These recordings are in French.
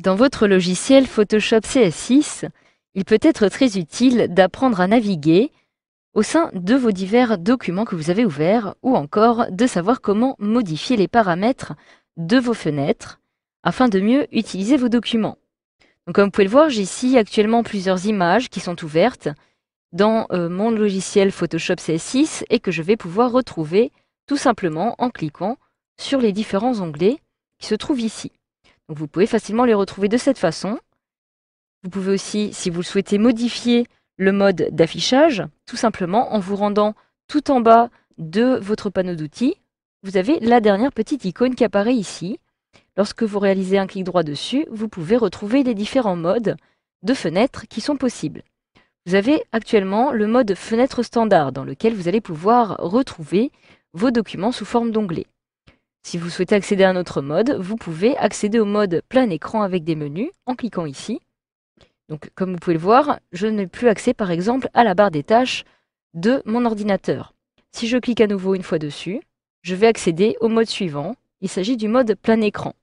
Dans votre logiciel Photoshop CS6, il peut être très utile d'apprendre à naviguer au sein de vos divers documents que vous avez ouverts ou encore de savoir comment modifier les paramètres de vos fenêtres afin de mieux utiliser vos documents. Donc, comme vous pouvez le voir, j'ai ici actuellement plusieurs images qui sont ouvertes dans mon logiciel Photoshop CS6 et que je vais pouvoir retrouver tout simplement en cliquant sur les différents onglets qui se trouvent ici. Donc vous pouvez facilement les retrouver de cette façon. Vous pouvez aussi, si vous le souhaitez, modifier le mode d'affichage, tout simplement en vous rendant tout en bas de votre panneau d'outils. Vous avez la dernière petite icône qui apparaît ici. Lorsque vous réalisez un clic droit dessus, vous pouvez retrouver les différents modes de fenêtres qui sont possibles. Vous avez actuellement le mode fenêtre standard dans lequel vous allez pouvoir retrouver vos documents sous forme d'onglets. Si vous souhaitez accéder à un autre mode, vous pouvez accéder au mode plein écran avec des menus en cliquant ici. Donc, comme vous pouvez le voir, je n'ai plus accès par exemple à la barre des tâches de mon ordinateur. Si je clique à nouveau une fois dessus, je vais accéder au mode suivant. Il s'agit du mode plein écran.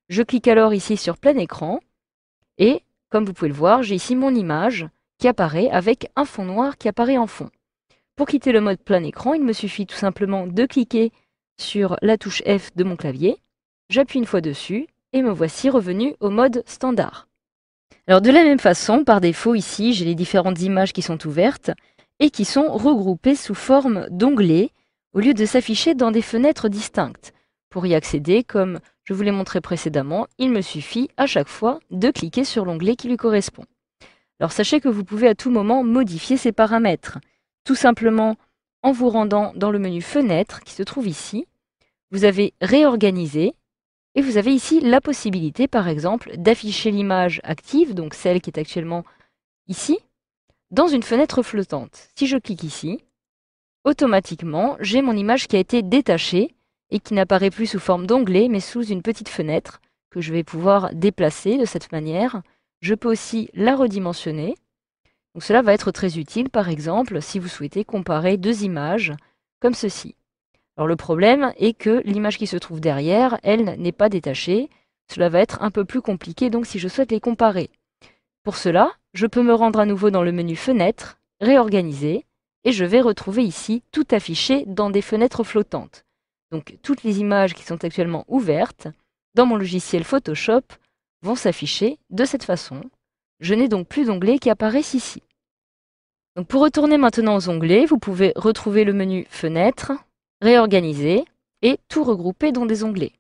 Je clique alors ici sur plein écran et, comme vous pouvez le voir, j'ai ici mon image qui apparaît avec un fond noir qui apparaît en fond. Pour quitter le mode plein écran, il me suffit tout simplement de cliquer sur la touche F de mon clavier, j'appuie une fois dessus et me voici revenu au mode standard. Alors de la même façon, par défaut ici, j'ai les différentes images qui sont ouvertes et qui sont regroupées sous forme d'onglets au lieu de s'afficher dans des fenêtres distinctes. Pour y accéder, comme je vous l'ai montré précédemment, il me suffit à chaque fois de cliquer sur l'onglet qui lui correspond. Alors sachez que vous pouvez à tout moment modifier ces paramètres, tout simplement en vous rendant dans le menu Fenêtre qui se trouve ici. Vous avez Réorganiser et vous avez ici la possibilité, par exemple, d'afficher l'image active, donc celle qui est actuellement ici, dans une fenêtre flottante. Si je clique ici, automatiquement, j'ai mon image qui a été détachée et qui n'apparaît plus sous forme d'onglet, mais sous une petite fenêtre que je vais pouvoir déplacer de cette manière. Je peux aussi la redimensionner. Donc cela va être très utile, par exemple, si vous souhaitez comparer deux images comme ceci. Alors le problème est que l'image qui se trouve derrière, elle n'est pas détachée. Cela va être un peu plus compliqué donc si je souhaite les comparer. Pour cela, je peux me rendre à nouveau dans le menu Fenêtre, Réorganiser, et je vais retrouver ici tout affiché dans des fenêtres flottantes. Donc toutes les images qui sont actuellement ouvertes dans mon logiciel Photoshop vont s'afficher de cette façon. Je n'ai donc plus d'onglets qui apparaissent ici. Donc pour retourner maintenant aux onglets, vous pouvez retrouver le menu Fenêtre, Réorganiser et tout regrouper dans des onglets.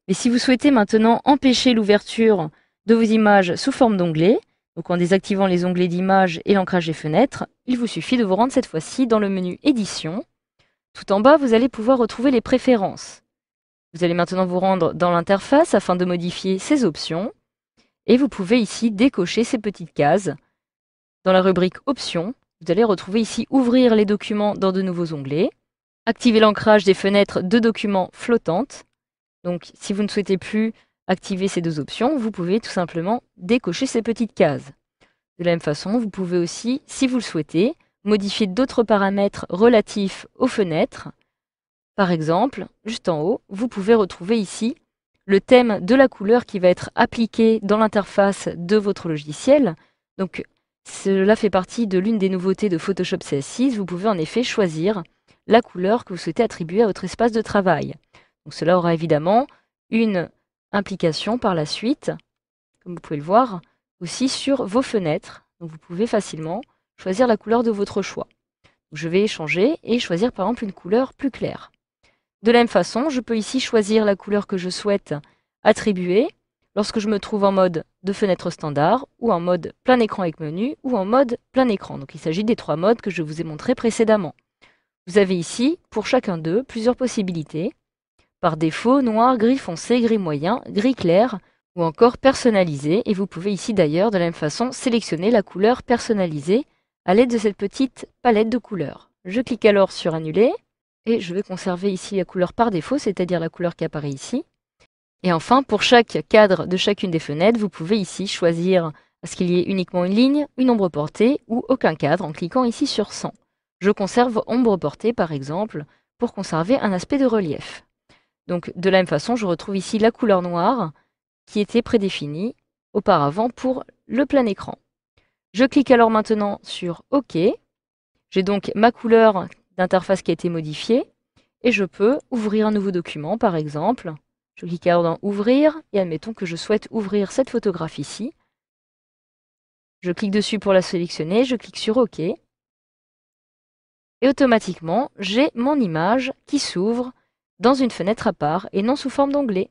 Mais si vous souhaitez maintenant empêcher l'ouverture de vos images sous forme d'onglets, donc en désactivant les onglets d'image et l'ancrage des fenêtres, il vous suffit de vous rendre cette fois-ci dans le menu Édition. Tout en bas, vous allez pouvoir retrouver les préférences. Vous allez maintenant vous rendre dans l'interface afin de modifier ces options. Et vous pouvez ici décocher ces petites cases. Dans la rubrique Options, vous allez retrouver ici Ouvrir les documents dans de nouveaux onglets, activer l'ancrage des fenêtres de documents flottantes. Donc si vous ne souhaitez plus activer ces deux options, vous pouvez tout simplement décocher ces petites cases. De la même façon, vous pouvez aussi, si vous le souhaitez, modifier d'autres paramètres relatifs aux fenêtres. Par exemple, juste en haut, vous pouvez retrouver ici le thème de la couleur qui va être appliqué dans l'interface de votre logiciel. Donc, cela fait partie de l'une des nouveautés de Photoshop CS6. Vous pouvez en effet choisir la couleur que vous souhaitez attribuer à votre espace de travail. Donc, cela aura évidemment une implication par la suite, comme vous pouvez le voir, aussi sur vos fenêtres. Donc, vous pouvez facilement choisir la couleur de votre choix. Donc, je vais changer et choisir par exemple une couleur plus claire. De la même façon, je peux ici choisir la couleur que je souhaite attribuer lorsque je me trouve en mode de fenêtre standard ou en mode plein écran avec menu ou en mode plein écran. Donc il s'agit des trois modes que je vous ai montrés précédemment. Vous avez ici, pour chacun d'eux, plusieurs possibilités. Par défaut, noir, gris foncé, gris moyen, gris clair ou encore personnalisé. Et vous pouvez ici d'ailleurs, de la même façon, sélectionner la couleur personnalisée à l'aide de cette petite palette de couleurs. Je clique alors sur Annuler. Et je vais conserver ici la couleur par défaut, c'est-à-dire la couleur qui apparaît ici. Et enfin, pour chaque cadre de chacune des fenêtres, vous pouvez ici choisir à ce qu'il y ait uniquement une ligne, une ombre portée ou aucun cadre en cliquant ici sur 100. Je conserve ombre portée par exemple pour conserver un aspect de relief. Donc de la même façon, je retrouve ici la couleur noire qui était prédéfinie auparavant pour le plein écran. Je clique alors maintenant sur OK. J'ai donc ma couleur d'interface qui a été modifiée et je peux ouvrir un nouveau document par exemple. Je clique alors dans Ouvrir et admettons que je souhaite ouvrir cette photographie-ci. Je clique dessus pour la sélectionner, je clique sur OK. Et automatiquement, j'ai mon image qui s'ouvre dans une fenêtre à part et non sous forme d'onglet.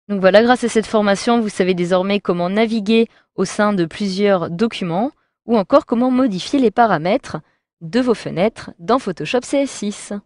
Donc voilà, grâce à cette formation, vous savez désormais comment naviguer au sein de plusieurs documents ou encore comment modifier les paramètres de vos fenêtres dans Photoshop CS6.